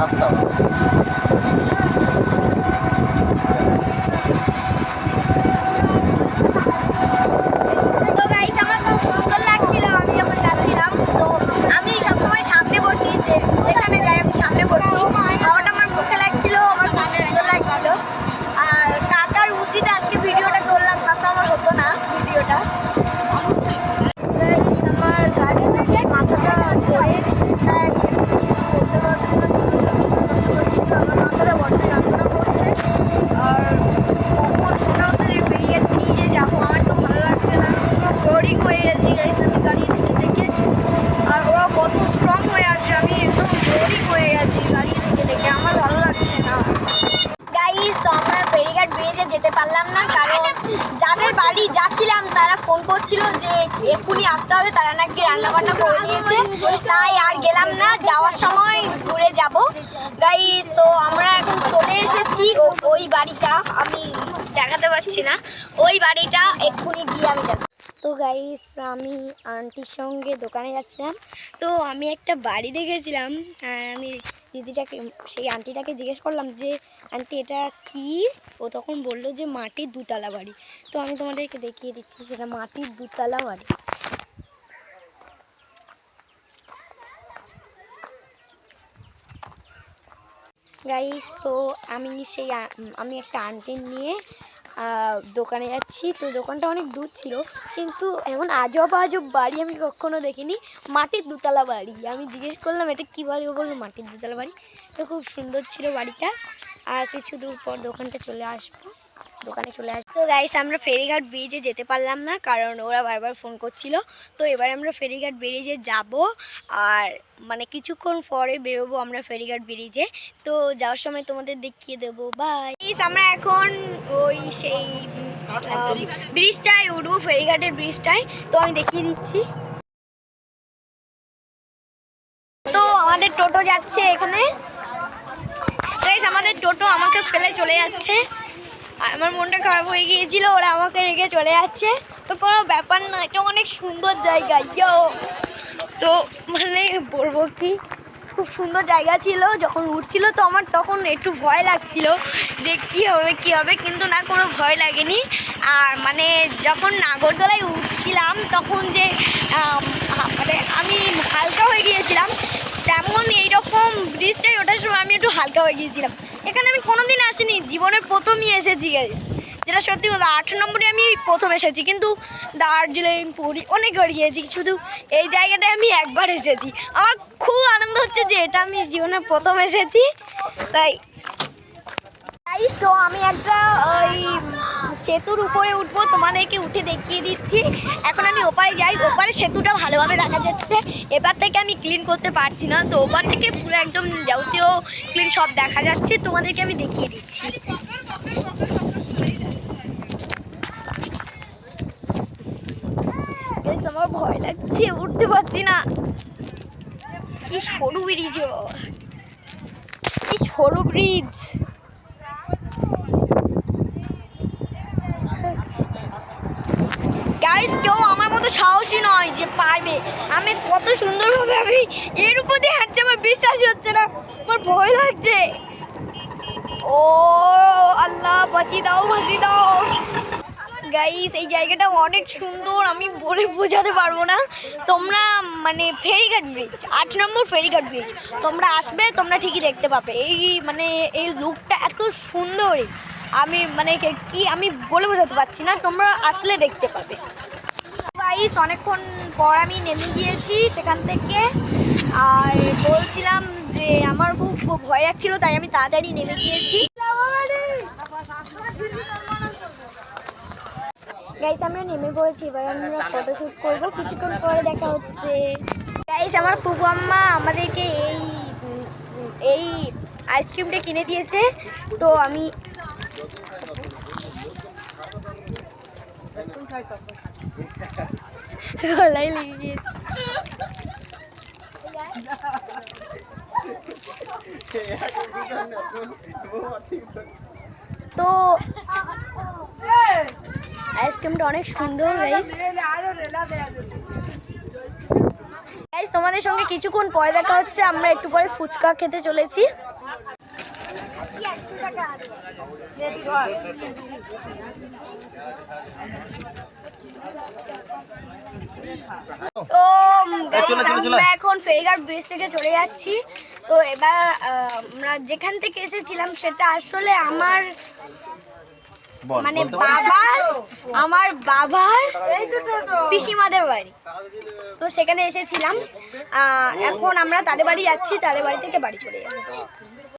আসতে হবে। যেতে পারলাম না, কারণ যাদের বাড়ি যাচ্ছিলাম তারা ফোন করছিল যে এক্ষুনি আসতে হবে, তারা নাকি রান্নাবান্না করে দিয়েছে, তাই আর গেলাম না। যাওয়ার সময় ঘুরে যাব গাইস। তো আমরা এখন চলে এসেছি ওই বাড়িটা, আমি দেখাতে পারছি না, ওই বাড়িটা এক্ষুনি গিয়ে আমি যাব। তো গাইস আমি আন্টির সঙ্গে দোকানে যাচ্ছিলাম, তো আমি একটা বাড়ি দেখেছিলাম, আমি দিদিটাকে সেই আন্টিটাকে জিজ্ঞেস করলাম যে আন্টি এটা কি, ও তখন বললো যে মাটির দুতলা বাড়ি। তো আমি তোমাদেরকে দেখিয়ে দিচ্ছি, সেটা মাটির দুতলা বাড়ি। গাইস তো আমি একটা আন্টি নিয়ে দোকানে যাচ্ছি। তো দোকানটা অনেক দূর ছিল, কিন্তু এমন আজব আজব বাড়ি আমি কখনো দেখিনি। মাটির দুতলা বাড়ি, আমি জিজ্ঞেস করলাম এটা কী বাড়ি, ও বললো মাটির দুতলা বাড়ি। তো খুব সুন্দর ছিল বাড়িটা। আর কিছু দূর পর দোকানে চলে আসবো। তো গাইস আমরা ফেরিঘাট ব্রিজে যেতে পারলাম না, কারণ ওরা বারবার ফোন করছিল। তো এবার আমরা ফেরিঘাট ব্রিজে যাব, আর মানে কিছুক্ষণ পরে বেরোবো আমরা ফেরিঘাট ব্রিজে। তো যাওয়ার সময় তোমাদের দেখিয়ে দেবো। বাই। আমরা এখন ওই সেই ব্রিজটায় উঠবো, ফেরিঘাটের ব্রিজটায়। তো আমি দেখিয়ে দিচ্ছি। তো আমাদের টোটো যাচ্ছে এখানে। আমাদের টোটো আমাকে ফেলে চলে যাচ্ছে, আমার মনটা খারাপ হয়ে গিয়েছিল, ওরা আমাকে রেখে চলে যাচ্ছে। তো কোনো ব্যাপার না, এটা অনেক সুন্দর জায়গা। তো মানে বলবো কি, খুব সুন্দর জায়গা ছিল। যখন উঠছিল তো আমার তখন একটু ভয় লাগছিল যে কি হবে, কিন্তু না, কোনো ভয় লাগেনি। আর মানে যখন নাগরদোলায় উঠছিলাম তখন যে মানে আমি হালকা হয়ে গিয়েছিলাম, তেমন এইরকম ব্রিজটাই ওঠার সময় আমি একটু হালকা হয়ে গিয়েছিলাম। এখানে আমি কোনোদিন আসিনি, জীবনের প্রথমই এসেছি গাইস, যেটা সত্যি কথা। 8 নম্বরে আমি প্রথম এসেছি, কিন্তু দার্জিলিং পুরী অনেকবার গিয়েছি, শুধু এই জায়গাটায় আমি একবার এসেছি। আমার খুব আনন্দ হচ্ছে যে এটা আমি জীবনে প্রথম এসেছি। তাই তো আমি একটা ওই সেতুর উপরে উঠবো, তোমাদেরকে উঠে দেখিয়ে দিচ্ছি। এখন আমি ওপারে যাই, ওপারে সেতুটা ভালোভাবে দেখা যাচ্ছে। এবার থেকে আমি ক্লিন করতে পারছি না, তো ওপার থেকে পুরো একদম যাবতীয় ক্লিন সব দেখা যাচ্ছে, তোমাদেরকে আমি দেখিয়ে দিচ্ছি। আমার ভয় লাগছে, উঠতে পারছি না। কি সরু ব্রিজ, কি সরু ব্রিজ। গাইস কেউ আমার মতো সাহসী নয় যে পারবে। আমি কত সুন্দরভাবে আমি এর উপর দিয়ে হাঁটছি, আমার বিশ্বাস হচ্ছে না, আমার ভয় লাগছে। ও আল্লাহ, বাঁচিয়ে দাও। গাইস এই জায়গাটা অনেক সুন্দর, আমি বলে বোঝাতে পারবো না। তোমরা মানে ফেরিঘাট ব্রিজ, 8 নম্বর ফেরিঘাট ব্রিজ, তোমরা আসবে, তোমরা ঠিকই দেখতে পাবে। এই লুকটা এত সুন্দর, আমি মানে কি আমি বলে বোঝাতে পারছি না, তোমরা আসলে দেখতে পাবে। গাইস অনেকক্ষণ পর আমি নেমে গিয়েছি সেখান থেকে, আর বলছিলাম যে আমার খুব ভয় লাগছিল, তাই আমি তাড়াতাড়ি নেমে গিয়েছি। গাইস আমরা নেমে পড়েছি, এবার আমরা ফটোশ্যুট করবো, কিছুক্ষণ পরে দেখা হচ্ছে। গাইস আমার ফুফু আম্মা আমাদেরকে এই আইসক্রিমটা কিনে দিয়েছে, তো আমি গলায় লেগে গিয়েছে। তো আইসক্রিমটা অনেক সুন্দর গাইস। তোমাদের সঙ্গে কিছুক্ষণ পরে দেখা হচ্ছে, আমরা একটু পরে ফুচকা খেতে চলেছি। তো আমরা এখন ফেরিঘাট ব্রিজ থেকে চলে যাচ্ছি। তো এবার আমরা যেখান থেকে এসেছিলাম সেটা আসলে আমার মানে আমার বাবার পিসিমাদের বাড়ি। তো সেখানে এসেছিলাম। এখন আমরা তাদের বাড়ি যাচ্ছি, তাদের বাড়ি থেকে বাড়ি চলে যাবো।